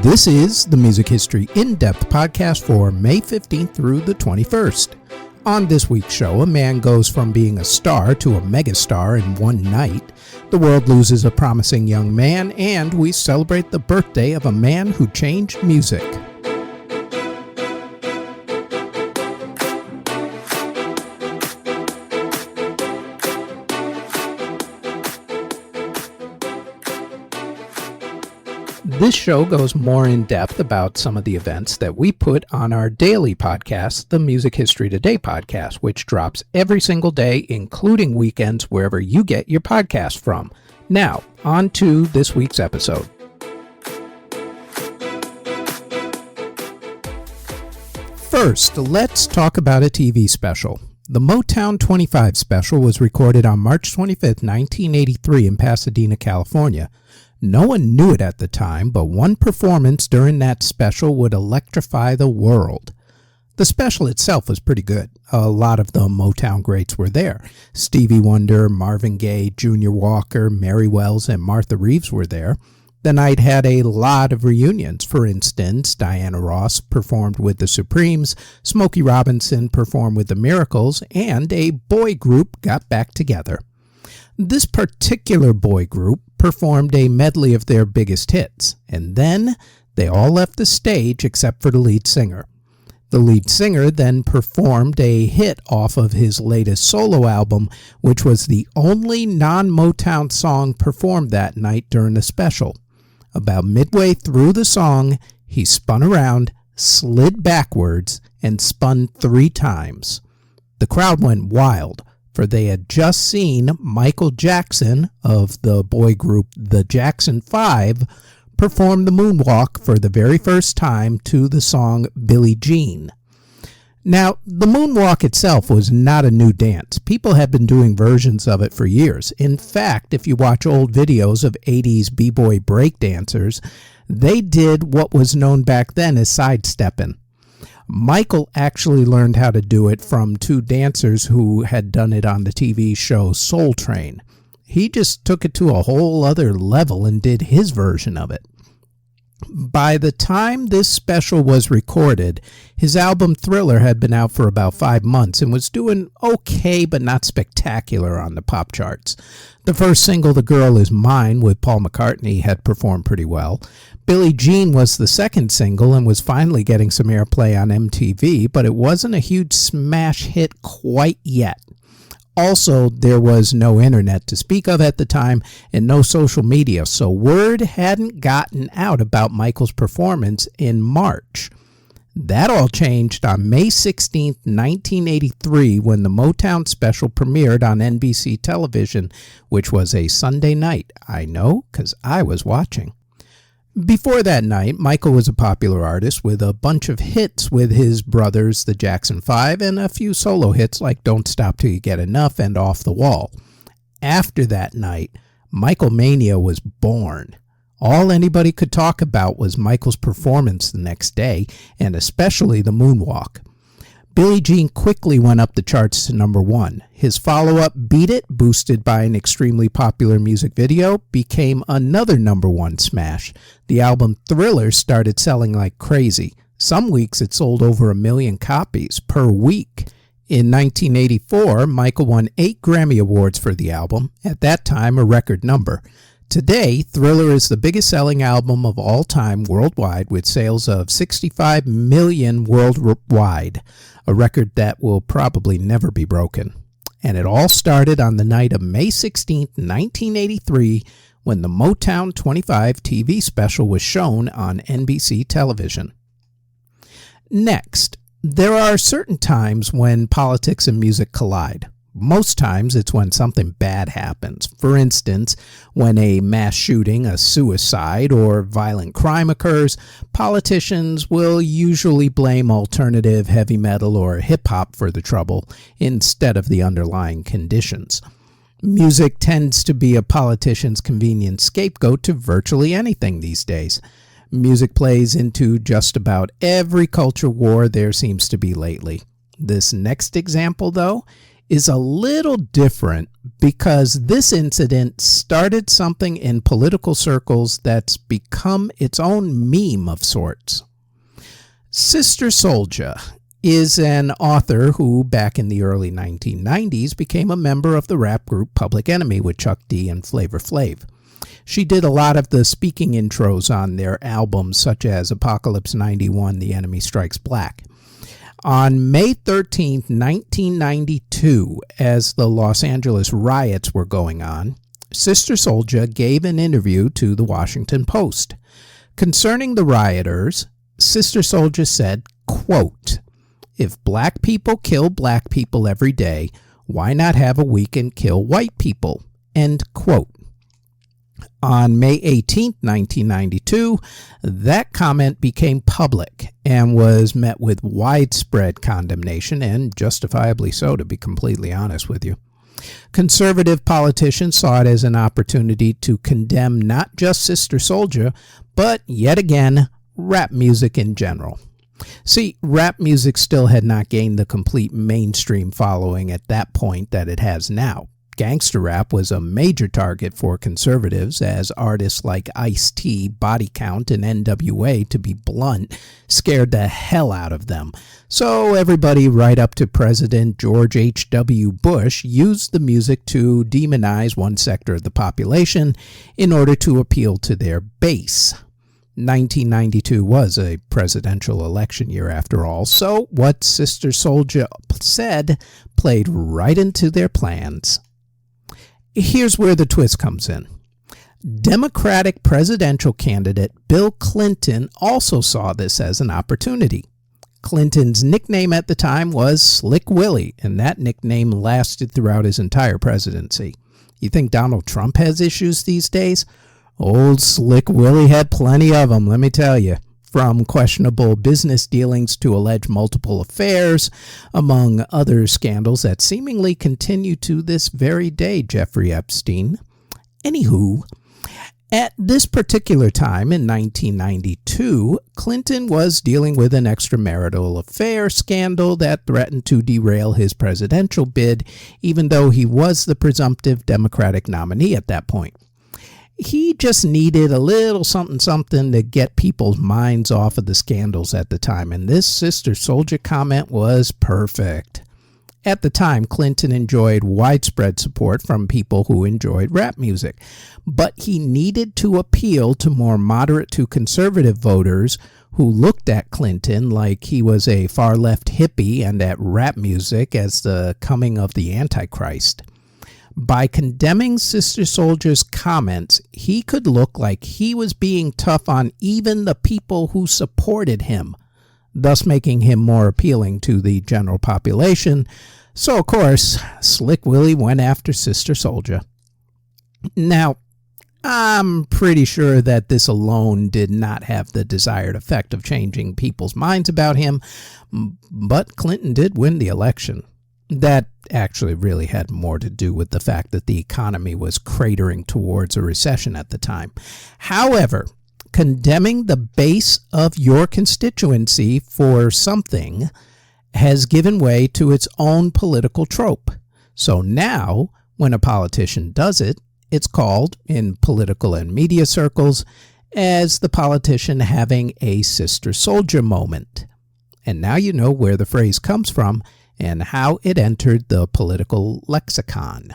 This is the Music History In-Depth podcast for May 15th through the 21st. On this week's show, a man goes from being a star to a megastar in one night. The world loses a promising young man, and we celebrate the birthday of a man who changed music. This show goes more in depth about some of the events that we put on our daily podcast, the Music History Today podcast, which drops every single day, including weekends, wherever you get your podcast from. Now, on to this week's episode. First, let's talk about a TV special. The Motown 25 special was recorded on March 25th, 1983 in Pasadena, California. No one knew it at the time, but one performance during that special would electrify the world. The special itself was pretty good. A lot of the Motown greats were there. Stevie Wonder, Marvin Gaye, Junior Walker, Mary Wells, and Martha Reeves were there. The night had a lot of reunions. For instance, Diana Ross performed with the Supremes, Smokey Robinson performed with the Miracles, and a boy group got back together. This particular boy group performed a medley of their biggest hits, and then they all left the stage except for the lead singer. The lead singer then performed a hit off of his latest solo album, which was the only non-Motown song performed that night during the special. About midway through the song, he spun around, slid backwards, and spun 3 times. The crowd went wild, for they had just seen Michael Jackson of the boy group The Jackson 5 perform the Moonwalk for the very first time to the song Billie Jean. Now, the Moonwalk itself was not a new dance. People had been doing versions of it for years. In fact, if you watch old videos of 80s b-boy breakdancers, they did what was known back then as sidestepping. Michael actually learned how to do it from 2 dancers who had done it on the TV show Soul Train. He just took it to a whole other level and did his version of it. By the time this special was recorded, his album Thriller had been out for about 5 months and was doing okay but not spectacular on the pop charts. The first single, The Girl Is Mine, with Paul McCartney, had performed pretty well. Billie Jean was the second single and was finally getting some airplay on MTV, but it wasn't a huge smash hit quite yet. Also, there was no internet to speak of at the time and no social media, so word hadn't gotten out about Michael's performance in March. That all changed on May 16, 1983, when the Motown special premiered on NBC television, which was a Sunday night. I know, because I was watching. Before that night, Michael was a popular artist with a bunch of hits with his brothers, the Jackson 5, and a few solo hits like Don't Stop Till You Get Enough and Off the Wall. After that night, Michael Mania was born. All anybody could talk about was Michael's performance the next day, and especially the Moonwalk. Billie Jean quickly went up the charts to number 1. His follow-up, Beat It, boosted by an extremely popular music video, became another number 1 smash. The album Thriller started selling like crazy. Some weeks it sold over 1 million copies per week. In 1984, Michael won 8 Grammy Awards for the album, at that time a record number. Today, Thriller is the biggest selling album of all time worldwide with sales of 65 million worldwide, a record that will probably never be broken. And it all started on the night of May 16, 1983, when the Motown 25 TV special was shown on NBC television. Next, there are certain times when politics and music collide. Most times it's when something bad happens. For instance, when a mass shooting, a suicide, or violent crime occurs, politicians will usually blame alternative, heavy metal, or hip-hop for the trouble instead of the underlying conditions. Music tends to be a politician's convenient scapegoat to virtually anything these days. Music plays into just about every culture war there seems to be lately. This next example, though, is a little different because this incident started something in political circles that's become its own meme of sorts. Sister Souljah is an author who, back in the early 1990s, became a member of the rap group Public Enemy with Chuck D and Flavor Flav. She did a lot of the speaking intros on their albums, such as Apocalypse 91, The Enemy Strikes Black. On May 13, 1992, as the Los Angeles riots were going on, Sister Souljah gave an interview to the Washington Post. Concerning the rioters, Sister Souljah said, quote, "If black people kill black people every day, why not have a week and kill white people?" End quote. On May 18, 1992, that comment became public and was met with widespread condemnation, and justifiably so, to be completely honest with you. Conservative politicians saw it as an opportunity to condemn not just Sister Souljah, but yet again, rap music in general. See, rap music still had not gained the complete mainstream following at that point that it has now. Gangster rap was a major target for conservatives, as artists like Ice-T, Body Count, and NWA, to be blunt, scared the hell out of them. So everybody right up to President George H.W. Bush used the music to demonize one sector of the population in order to appeal to their base. 1992 was a presidential election year after all, so what Sister Souljah said played right into their plans. Here's where the twist comes in. Democratic presidential candidate Bill Clinton also saw this as an opportunity. Clinton's nickname at the time was Slick Willie, and that nickname lasted throughout his entire presidency. You think Donald Trump has issues these days? Old Slick Willie had plenty of them, let me tell you. From questionable business dealings to alleged multiple affairs, among other scandals that seemingly continue to this very day, Jeffrey Epstein. Anywho, at this particular time in 1992, Clinton was dealing with an extramarital affair scandal that threatened to derail his presidential bid, even though he was the presumptive Democratic nominee at that point. He just needed a little something to get people's minds off of the scandals at the time, and this Sister Souljah comment was perfect. At the time, Clinton enjoyed widespread support from people who enjoyed rap music, but he needed to appeal to more moderate to conservative voters who looked at Clinton like he was a far-left hippie and at rap music as the coming of the Antichrist. By condemning Sister Souljah's comments, he could look like he was being tough on even the people who supported him, thus making him more appealing to the general population. So, of course, Slick Willie went after Sister Souljah. Now, I'm pretty sure that this alone did not have the desired effect of changing people's minds about him, but Clinton did win the election. That actually really had more to do with the fact that the economy was cratering towards a recession at the time. However, condemning the base of your constituency for something has given way to its own political trope. So now, when a politician does it, it's called, in political and media circles, as the politician having a Sister Souljah moment. And now you know where the phrase comes from and how it entered the political lexicon.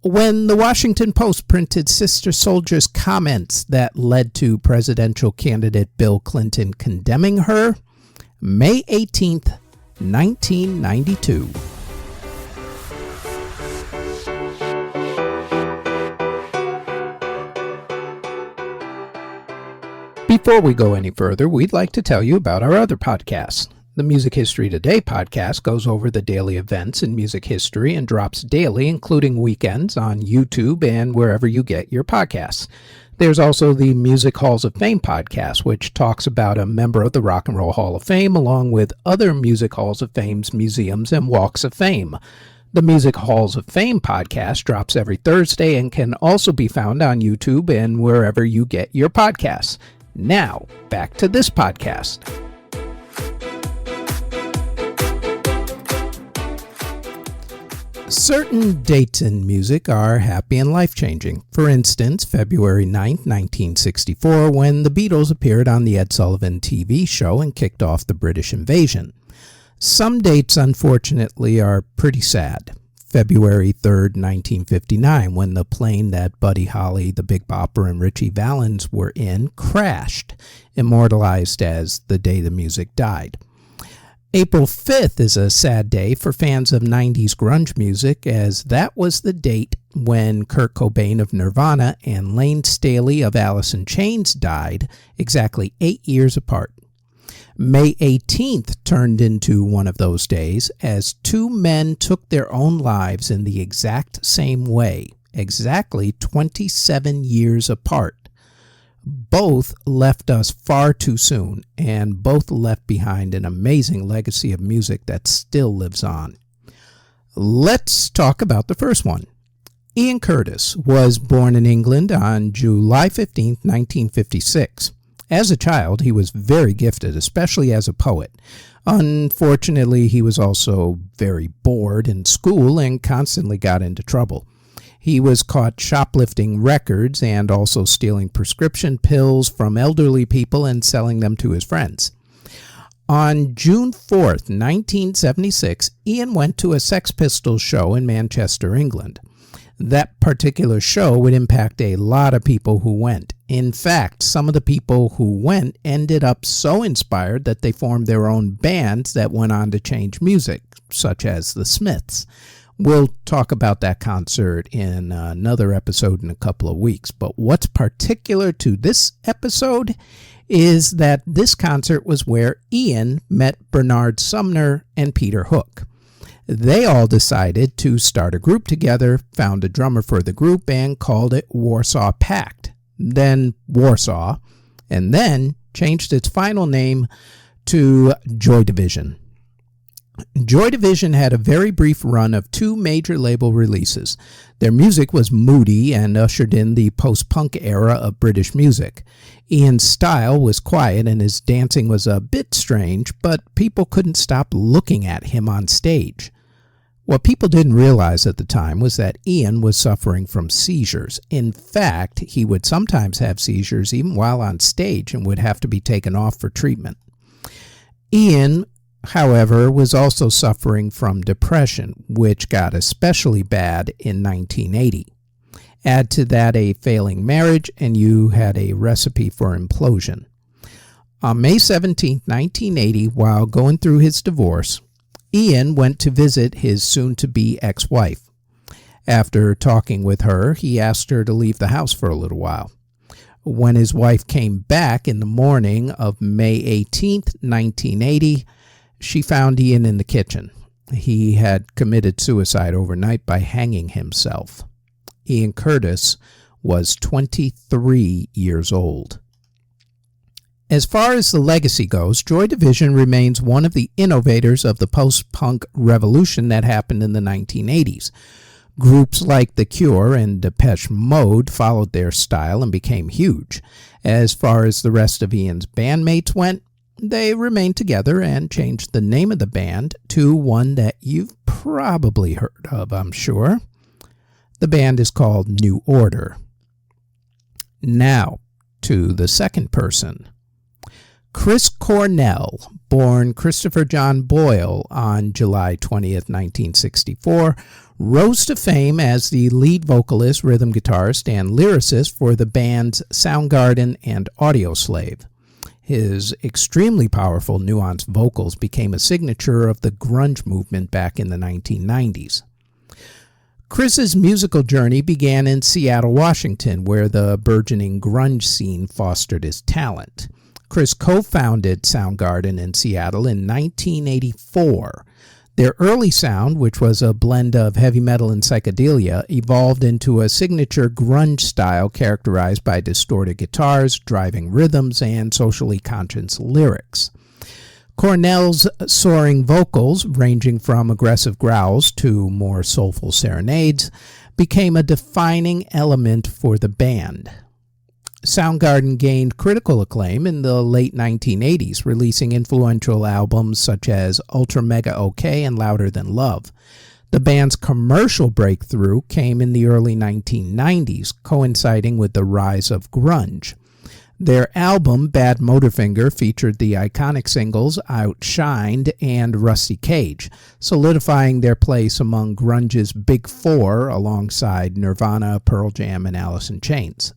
When the Washington Post printed Sister Souljah's comments that led to presidential candidate Bill Clinton condemning her, May 18th, 1992. Before we go any further, we'd like to tell you about our other podcasts. The Music History Today podcast goes over the daily events in music history and drops daily, including weekends, on YouTube and wherever you get your podcasts. There's also the Music Halls of Fame podcast, which talks about a member of the Rock and Roll Hall of Fame, along with other Music Halls of Fame's museums and walks of fame. The Music Halls of Fame podcast drops every Thursday and can also be found on YouTube and wherever you get your podcasts. Now, back to this podcast. Certain dates in music are happy and life-changing. For instance, February 9th, 1964, when the Beatles appeared on the Ed Sullivan TV show and kicked off the British invasion. Some dates, unfortunately, are pretty sad. February 3rd, 1959, when the plane that Buddy Holly, the Big Bopper, and Ritchie Valens were in crashed, immortalized as the day the music died. April 5th is a sad day for fans of 90s grunge music, as that was the date when Kurt Cobain of Nirvana and Lane Staley of Alice in Chains died, exactly 8 years apart. May 18th turned into one of those days, as two men took their own lives in the exact same way, exactly 27 years apart. Both left us far too soon, and both left behind an amazing legacy of music that still lives on. Let's talk about the first one. Ian Curtis was born in England on July 15, 1956. As a child, he was very gifted, especially as a poet. Unfortunately, he was also very bored in school and constantly got into trouble. He was caught shoplifting records and also stealing prescription pills from elderly people and selling them to his friends. On June 4th, 1976, Ian went to a Sex Pistols show in Manchester, England. That particular show would impact a lot of people who went. In fact, some of the people who went ended up so inspired that they formed their own bands that went on to change music, such as the Smiths. We'll talk about that concert in another episode in a couple of weeks. But what's particular to this episode is that this concert was where Ian met Bernard Sumner and Peter Hook. They all decided to start a group together, found a drummer for the group, and called it Warsaw Pact, then Warsaw, and then changed its final name to Joy Division. Joy Division had a very brief run of two major label releases. Their music was moody and ushered in the post-punk era of British music. Ian's style was quiet and his dancing was a bit strange, but people couldn't stop looking at him on stage. What people didn't realize at the time was that Ian was suffering from seizures. In fact, he would sometimes have seizures even while on stage and would have to be taken off for treatment. Ian, however, was also suffering from depression, which got especially bad in 1980. Add to that a failing marriage, and you had a recipe for implosion. On May 17, 1980, while going through his divorce, Ian went to visit his soon-to-be ex-wife. After talking with her, he asked her to leave the house for a little while. When his wife came back in the morning of May 18, 1980, she found Ian in the kitchen. He had committed suicide overnight by hanging himself. Ian Curtis was 23 years old. As far as the legacy goes, Joy Division remains one of the innovators of the post-punk revolution that happened in the 1980s. Groups like The Cure and Depeche Mode followed their style and became huge. As far as the rest of Ian's bandmates went, they remained together and changed the name of the band to one that you've probably heard of, I'm sure. The band is called New Order. Now, to the second person. Chris Cornell, born Christopher John Boyle on July 20th, 1964, rose to fame as the lead vocalist, rhythm guitarist, and lyricist for the bands Soundgarden and Audioslave. His extremely powerful, nuanced vocals became a signature of the grunge movement back in the 1990s. Chris's musical journey began in Seattle, Washington, where the burgeoning grunge scene fostered his talent. Chris co-founded Soundgarden in Seattle in 1984. Their early sound, which was a blend of heavy metal and psychedelia, evolved into a signature grunge style characterized by distorted guitars, driving rhythms, and socially conscious lyrics. Cornell's soaring vocals, ranging from aggressive growls to more soulful serenades, became a defining element for the band. Soundgarden gained critical acclaim in the late 1980s, releasing influential albums such as Ultra Mega OK and Louder Than Love. The band's commercial breakthrough came in the early 1990s, coinciding with the rise of grunge. Their album, Bad Motorfinger, featured the iconic singles Outshined and Rusty Cage, solidifying their place among grunge's Big Four alongside Nirvana, Pearl Jam, and Alice in Chains.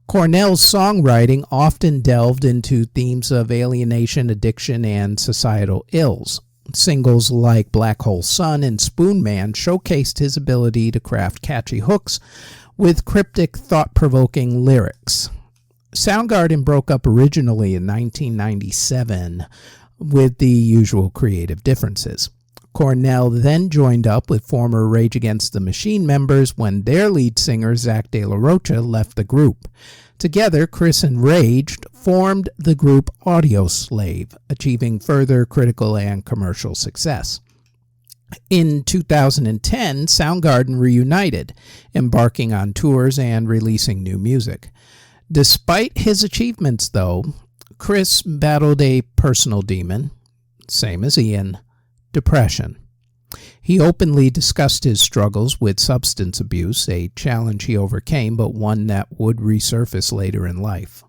Cornell's songwriting often delved into themes of alienation, addiction, and societal ills. Singles like Black Hole Sun and Spoon Man showcased his ability to craft catchy hooks with cryptic, thought-provoking lyrics. Soundgarden broke up originally in 1997 with the usual creative differences. Cornell then joined up with former Rage Against the Machine members when their lead singer, Zach De La Rocha, left the group. Together, Chris and Rage formed the group Audioslave, achieving further critical and commercial success. In 2010, Soundgarden reunited, embarking on tours and releasing new music. Despite his achievements, though, Chris battled a personal demon, same as Ian, depression. He openly discussed his struggles with substance abuse, a challenge he overcame, but one that would resurface later in life.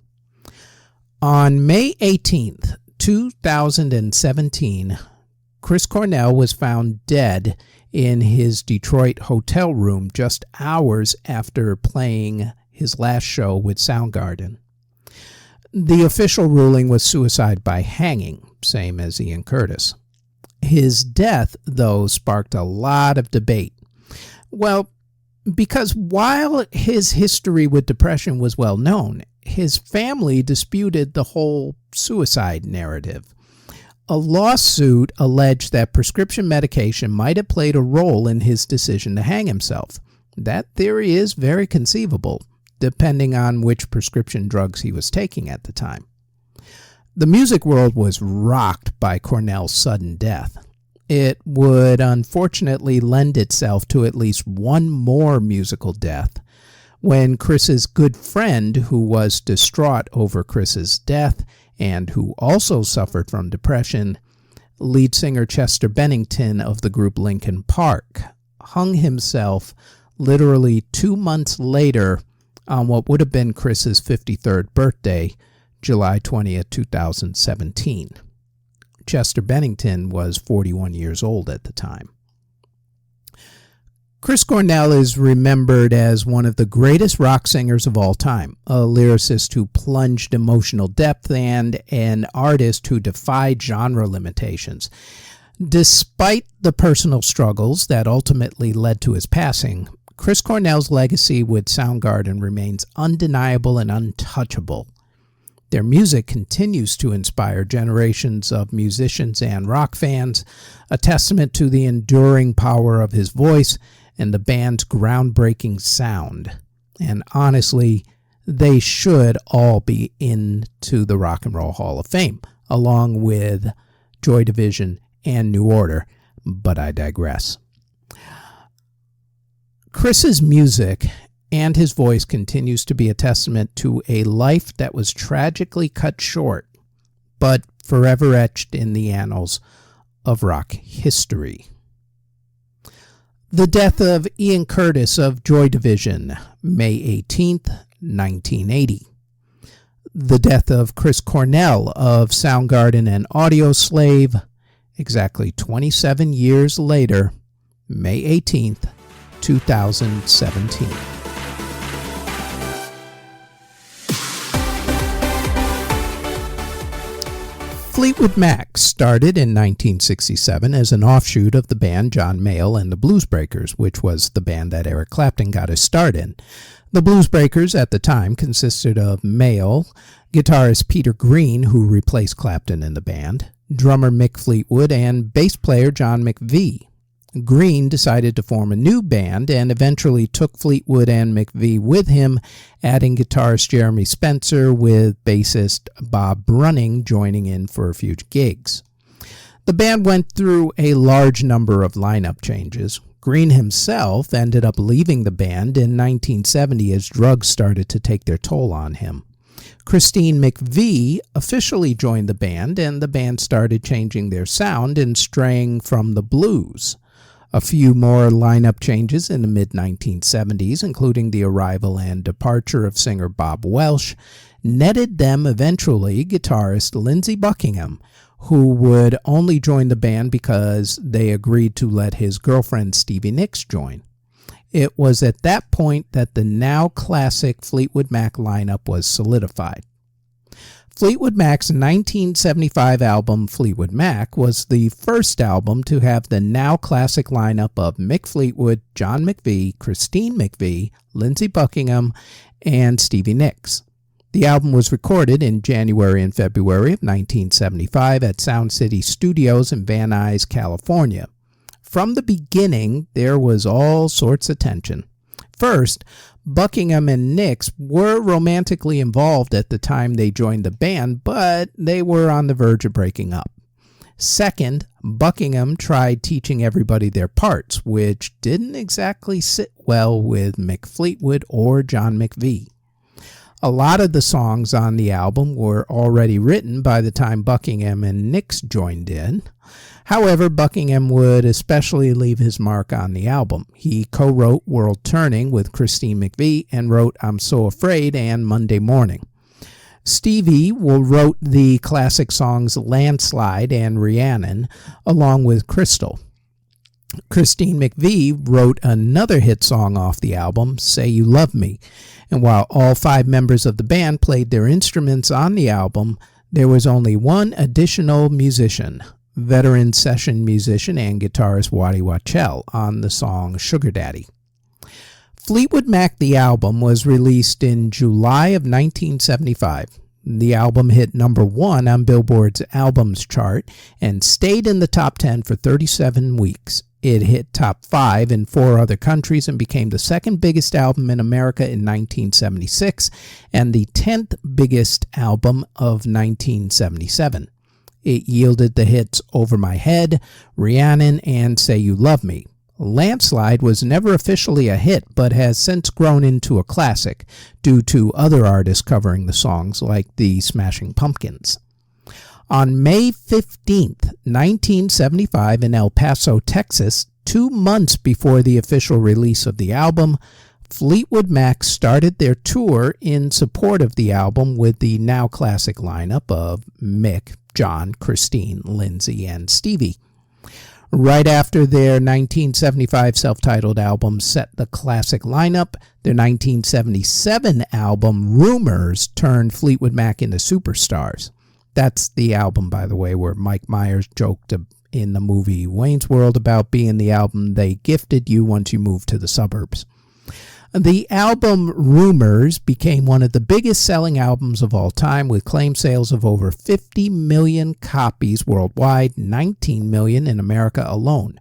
On May 18th, 2017, Chris Cornell was found dead in his Detroit hotel room just hours after playing his last show with Soundgarden. The official ruling was suicide by hanging, same as Ian Curtis. His death, though, sparked a lot of debate. Well, because while his history with depression was well known, his family disputed the whole suicide narrative. A lawsuit alleged that prescription medication might have played a role in his decision to hang himself. That theory is very conceivable, depending on which prescription drugs he was taking at the time. The music world was rocked by Cornell's sudden death. It would unfortunately lend itself to at least one more musical death, when Chris's good friend, who was distraught over Chris's death and who also suffered from depression, lead singer Chester Bennington of the group Linkin Park, hung himself literally 2 months later on what would have been Chris's 53rd birthday, July 20th, 2017. Chester Bennington was 41 years old at the time. Chris Cornell is remembered as one of the greatest rock singers of all time, a lyricist who plunged emotional depth and an artist who defied genre limitations. Despite the personal struggles that ultimately led to his passing, Chris Cornell's legacy with Soundgarden remains undeniable and untouchable. Their music continues to inspire generations of musicians and rock fans, a testament to the enduring power of his voice and the band's groundbreaking sound. And honestly, they should all be into the Rock and Roll Hall of Fame, along with Joy Division and New Order, but I digress. Chris's music and his voice continues to be a testament to a life that was tragically cut short, but forever etched in the annals of rock history. The death of Ian Curtis of Joy Division, May 18th, 1980. The death of Chris Cornell of Soundgarden and Audioslave, exactly 27 years later, May 18th, 2017. Fleetwood Mac started in 1967 as an offshoot of the band John Mayall and the Bluesbreakers, which was the band that Eric Clapton got his start in. The Bluesbreakers at the time consisted of Mayall, guitarist Peter Green, who replaced Clapton in the band, drummer Mick Fleetwood, and bass player John McVie. Green decided to form a new band and eventually took Fleetwood and McVie with him, adding guitarist Jeremy Spencer with bassist Bob Brunning joining in for a few gigs. The band went through a large number of lineup changes. Green himself ended up leaving the band in 1970 as drugs started to take their toll on him. Christine McVie officially joined the band, and the band started changing their sound and straying from the blues. A few more lineup changes in the mid-1970s, including the arrival and departure of singer Bob Welch, netted them eventually guitarist Lindsey Buckingham, who would only join the band because they agreed to let his girlfriend Stevie Nicks join. It was at that point that the now classic Fleetwood Mac lineup was solidified. Fleetwood Mac's 1975 album Fleetwood Mac was the first album to have the now classic lineup of Mick Fleetwood, John McVie, Christine McVie, Lindsey Buckingham, and Stevie Nicks. The album was recorded in January and February of 1975 at Sound City Studios in Van Nuys, California. From the beginning, there was all sorts of tension. First, Buckingham and Nicks were romantically involved at the time they joined the band, but they were on the verge of breaking up. Second, Buckingham tried teaching everybody their parts, which didn't exactly sit well with Mick Fleetwood or John McVie. A lot of the songs on the album were already written by the time Buckingham and Nicks joined in. However, Buckingham would especially leave his mark on the album. He co-wrote World Turning with Christine McVie and wrote I'm So Afraid and Monday Morning. Stevie wrote the classic songs Landslide and Rhiannon along with Crystal. Christine McVie wrote another hit song off the album, Say You Love Me, and while all 5 members of the band played their instruments on the album, there was only one additional musician, veteran session musician and guitarist Waddy Wachtel, on the song Sugar Daddy. Fleetwood Mac the album was released in July of 1975. The album hit number 1 on Billboard's albums chart and stayed in the top 10 for 37 weeks. It hit top 5 in 4 other countries and became the second biggest album in America in 1976 and the 10th biggest album of 1977. It yielded the hits Over My Head, Rhiannon, and Say You Love Me. Landslide was never officially a hit, but has since grown into a classic due to other artists covering the songs like the Smashing Pumpkins. On May 15th, 1975 in El Paso, Texas, 2 months before the official release of the album, Fleetwood Mac started their tour in support of the album with the now classic lineup of Mick, John, Christine, Lindsey, and Stevie. Right after their 1975 self-titled album set the classic lineup, their 1977 album Rumors turned Fleetwood Mac into superstars. That's the album, by the way, where Mike Myers joked in the movie Wayne's World about being the album they gifted you once you moved to the suburbs. The album Rumors became one of the biggest selling albums of all time, with claimed sales of over 50 million copies worldwide, 19 million in America alone.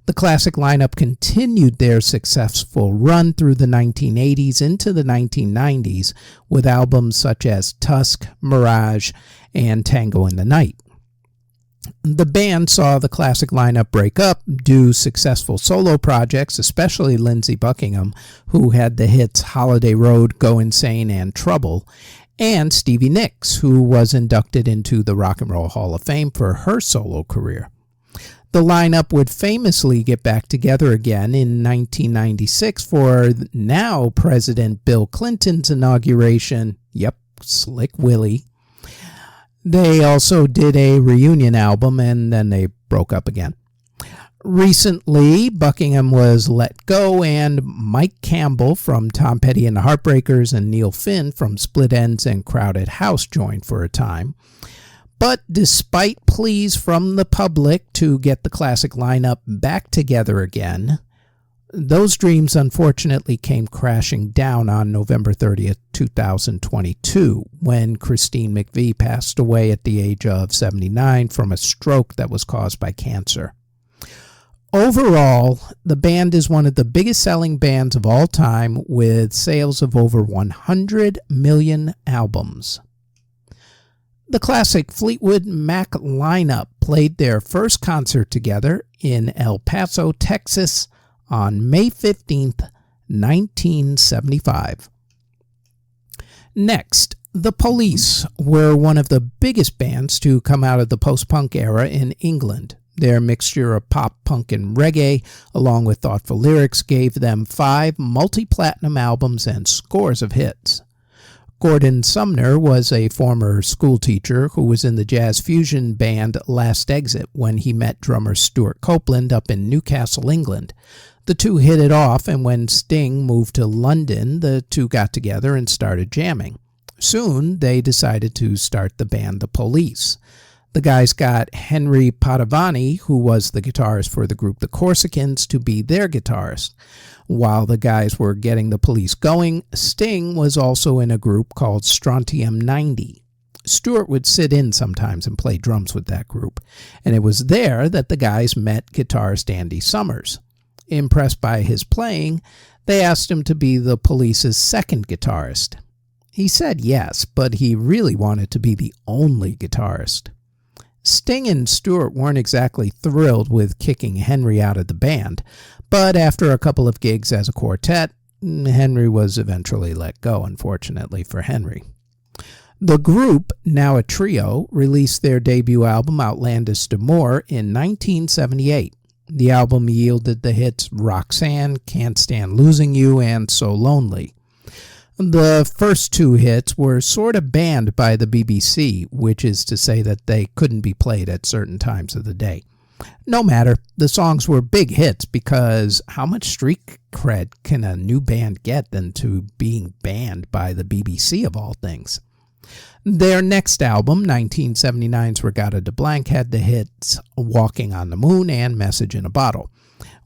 The classic lineup continued their successful run through the 1980s into the 1990s with albums such as Tusk, Mirage, and Tango in the Night. The band saw the classic lineup break up, do successful solo projects, especially Lindsey Buckingham, who had the hits Holiday Road, Go Insane, and Trouble, and Stevie Nicks, who was inducted into the Rock and Roll Hall of Fame for her solo career. The lineup would famously get back together again in 1996 for now President Bill Clinton's inauguration. Yep, Slick Willie. They also did a reunion album and then they broke up again. Recently, Buckingham was let go and Mike Campbell from Tom Petty and the Heartbreakers and Neil Finn from Split Enz and Crowded House joined for a time. But despite pleas from the public to get the classic lineup back together again, those dreams unfortunately came crashing down on November 30th, 2022, when Christine McVie passed away at the age of 79 from a stroke that was caused by cancer. Overall, the band is one of the biggest selling bands of all time with sales of over 100 million albums. The classic Fleetwood Mac lineup played their first concert together in El Paso, Texas on May 15th, 1975. Next, The Police were one of the biggest bands to come out of the post-punk era in England. Their mixture of pop, punk, and reggae, along with thoughtful lyrics, gave them 5 multi-platinum albums and scores of hits. Gordon Sumner was a former schoolteacher who was in the jazz fusion band Last Exit when he met drummer Stuart Copeland up in Newcastle, England. The two hit it off, and when Sting moved to London, the two got together and started jamming. Soon, they decided to start the band The Police. The guys got Henry Padovani, who was the guitarist for the group The Corsicans, to be their guitarist. While the guys were getting The Police going, Sting was also in a group called Strontium 90. Stuart would sit in sometimes and play drums with that group, and it was there that the guys met guitarist Andy Summers. Impressed by his playing, they asked him to be The Police's second guitarist. He said yes, but he really wanted to be the only guitarist. Sting and Stuart weren't exactly thrilled with kicking Henry out of the band, but after a couple of gigs as a quartet, Henry was eventually let go, unfortunately for Henry. The group, now a trio, released their debut album Outlandish D'Amour in 1978. The album yielded the hits Roxanne, Can't Stand Losing You, and So Lonely. The first 2 hits were sort of banned by the BBC, which is to say that they couldn't be played at certain times of the day. No matter, the songs were big hits because how much street cred can a new band get than to being banned by the BBC of all things? Their next album, 1979's Regatta de Blanc, had the hits Walking on the Moon and Message in a Bottle.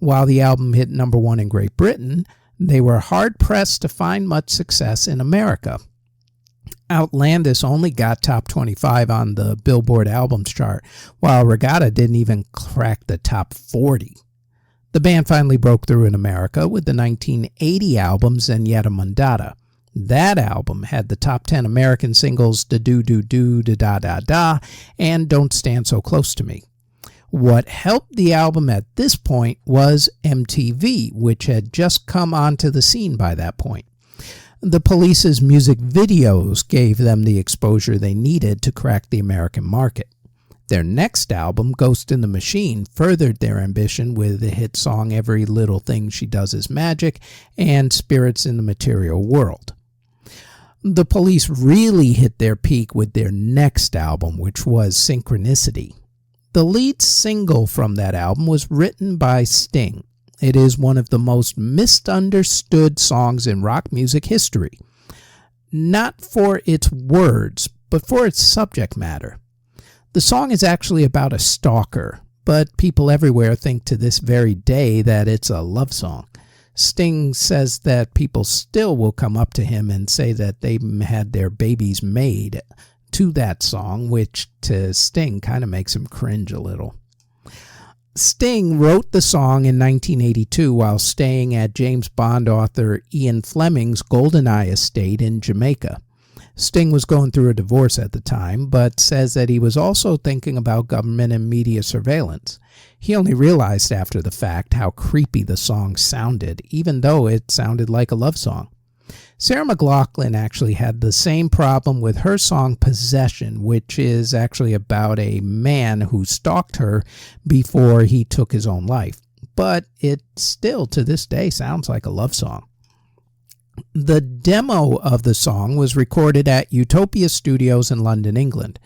While the album hit number 1 in Great Britain, they were hard-pressed to find much success in America. Outlandish only got top 25 on the Billboard Albums chart, while Regatta didn't even crack the top 40. The band finally broke through in America with the 1980 album Zenyatta Mondata. That album had the top 10 American singles Da Do Do Do Da Da Da Da and Don't Stand So Close to Me. What helped the album at this point was MTV, which had just come onto the scene by that point. The Police's music videos gave them the exposure they needed to crack the American market. Their next album, Ghost in the Machine, furthered their ambition with the hit song Every Little Thing She Does Is Magic and Spirits in the Material World. The Police really hit their peak with their next album, which was Synchronicity. The lead single from that album was written by Sting. It is one of the most misunderstood songs in rock music history. Not for its words, but for its subject matter. The song is actually about a stalker, but people everywhere think to this very day that it's a love song. Sting says that people still will come up to him and say that they had their babies made to that song, which to Sting kind of makes him cringe a little. Sting wrote the song in 1982 while staying at James Bond author Ian Fleming's GoldenEye estate in Jamaica. Sting was going through a divorce at the time, but says that he was also thinking about government and media surveillance. He only realized after the fact how creepy the song sounded, even though it sounded like a love song. Sarah McLachlan actually had the same problem with her song Possession, which is actually about a man who stalked her before he took his own life. But it still, to this day, sounds like a love song. The demo of the song was recorded at Utopia Studios in London, England.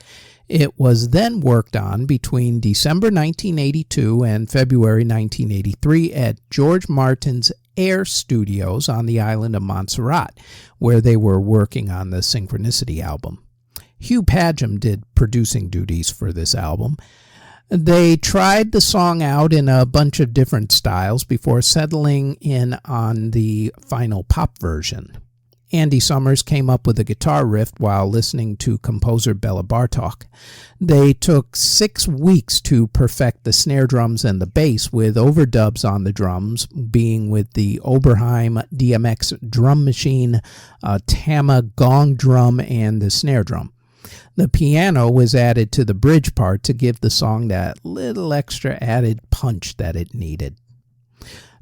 It was then worked on between December 1982 and February 1983 at George Martin's Air Studios on the island of Montserrat, where they were working on the Synchronicity album. Hugh Padgham did producing duties for this album. They tried the song out in a bunch of different styles before settling in on the final pop version. Andy Summers came up with a guitar riff while listening to composer Bela Bartok. They took 6 weeks to perfect the snare drums and the bass, with overdubs on the drums being with the Oberheim DMX drum machine, Tama gong drum, and the snare drum. The piano was added to the bridge part to give the song that little extra added punch that it needed.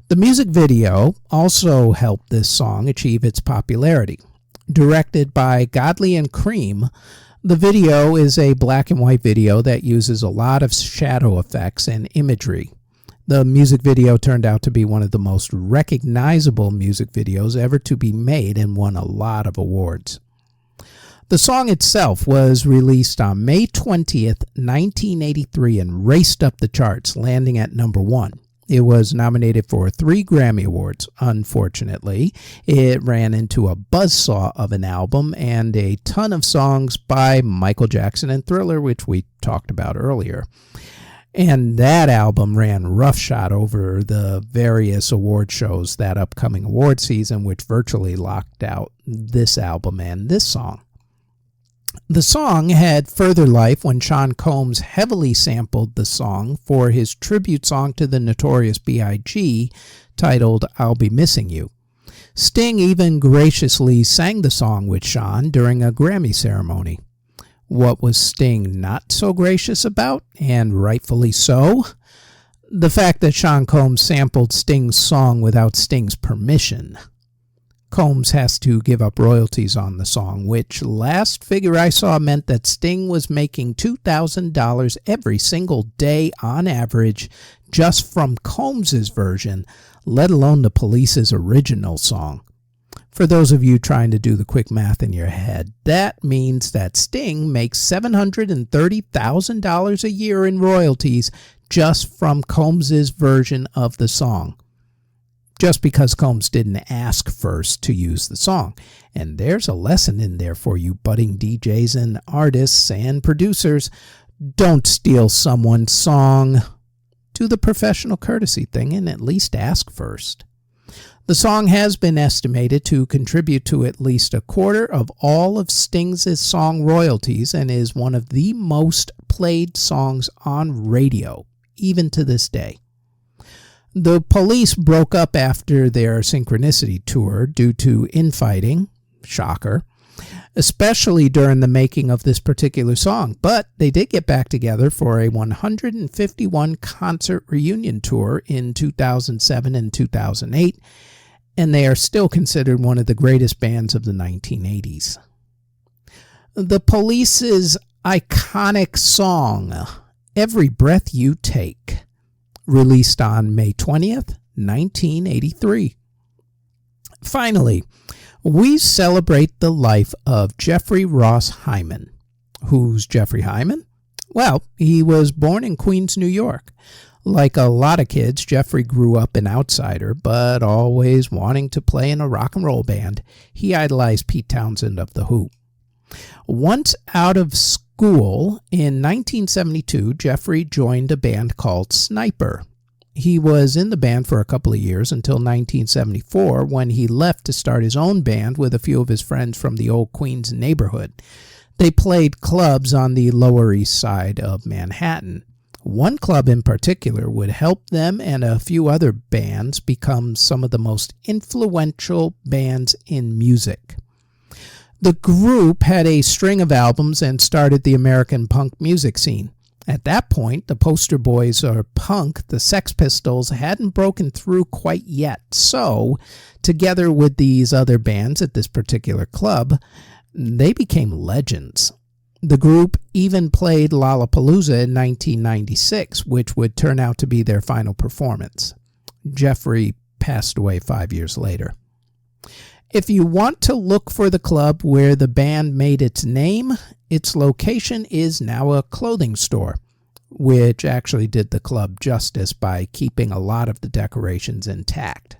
The music video also helped this song achieve its popularity. Directed by Godley and Cream, the video is a black and white video that uses a lot of shadow effects and imagery. The music video turned out to be one of the most recognizable music videos ever to be made and won a lot of awards. The song itself was released on May 20th, 1983 and raced up the charts, landing at number 1. It was nominated for 3 Grammy Awards. Unfortunately, it ran into a buzzsaw of an album and a ton of songs by Michael Jackson and Thriller, which we talked about earlier. And that album ran roughshod over the various award shows that upcoming award season, which virtually locked out this album and this song. The song had further life when Sean Combs heavily sampled the song for his tribute song to the Notorious B.I.G. titled I'll Be Missing You. Sting even graciously sang the song with Sean during a Grammy ceremony. What was Sting not so gracious about, and rightfully so? The fact that Sean Combs sampled Sting's song without Sting's permission. Combs has to give up royalties on the song, which last figure I saw meant that Sting was making $2,000 every single day on average just from Combs's version, let alone the Police's original song. For those of you trying to do the quick math in your head, that means that Sting makes $730,000 a year in royalties just from Combs's version of the song. Just because Combs didn't ask first to use the song. And there's a lesson in there for you budding DJs and artists and producers. Don't steal someone's song. Do the professional courtesy thing and at least ask first. The song has been estimated to contribute to at least a quarter of all of Sting's song royalties and is one of the most played songs on radio, even to this day. The Police broke up after their Synchronicity tour due to infighting, shocker, especially during the making of this particular song, but they did get back together for a 151 concert reunion tour in 2007 and 2008, and they are still considered one of the greatest bands of the 1980s. The Police's iconic song, Every Breath You Take, released on May 20th, 1983. Finally, we celebrate the life of Jeffrey Ross Hyman. Who's Jeffrey Hyman? Well, he was born in Queens, New York. Like a lot of kids, Jeffrey grew up an outsider, but always wanting to play in a rock and roll band. He idolized Pete Townsend of The Who. Once out of school, in 1972, Jeffrey joined a band called Sniper. He was in the band for a couple of years until 1974, when he left to start his own band with a few of his friends from the old Queens neighborhood. They played clubs on the Lower East Side of Manhattan. One club in particular would help them and a few other bands become some of the most influential bands in music. The group had a string of albums and started the American punk music scene. At that point, the poster boys or punk, the Sex Pistols, hadn't broken through quite yet. So, together with these other bands at this particular club, they became legends. The group even played Lollapalooza in 1996, which would turn out to be their final performance. Jeffrey passed away 5 years later. If you want to look for the club where the band made its name, its location is now a clothing store, which actually did the club justice by keeping a lot of the decorations intact.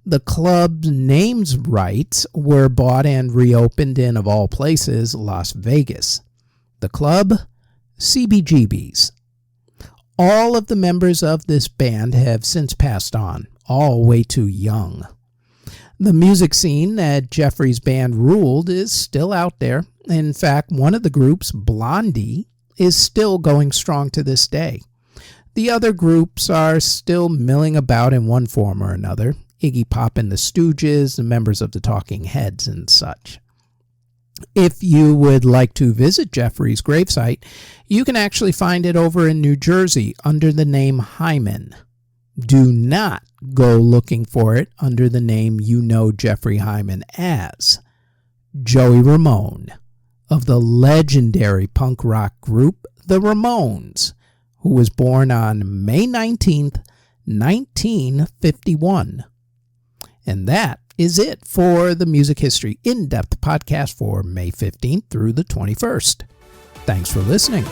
The club's names rights were bought and reopened in, of all places, Las Vegas. The club, CBGB's. All of the members of this band have since passed on, all way too young. The music scene that Jeffrey's band ruled is still out there. In fact, one of the groups, Blondie, is still going strong to this day. The other groups are still milling about in one form or another. Iggy Pop and the Stooges, the members of the Talking Heads, and such. If you would like to visit Jeffrey's gravesite, you can actually find it over in New Jersey under the name Hyman. Do not go looking for it under the name you know Jeffrey Hyman as. Joey Ramone of the legendary punk rock group The Ramones, who was born on May 19th, 1951. And that is it for the Music History In-Depth podcast for May 15th through the 21st. Thanks for listening.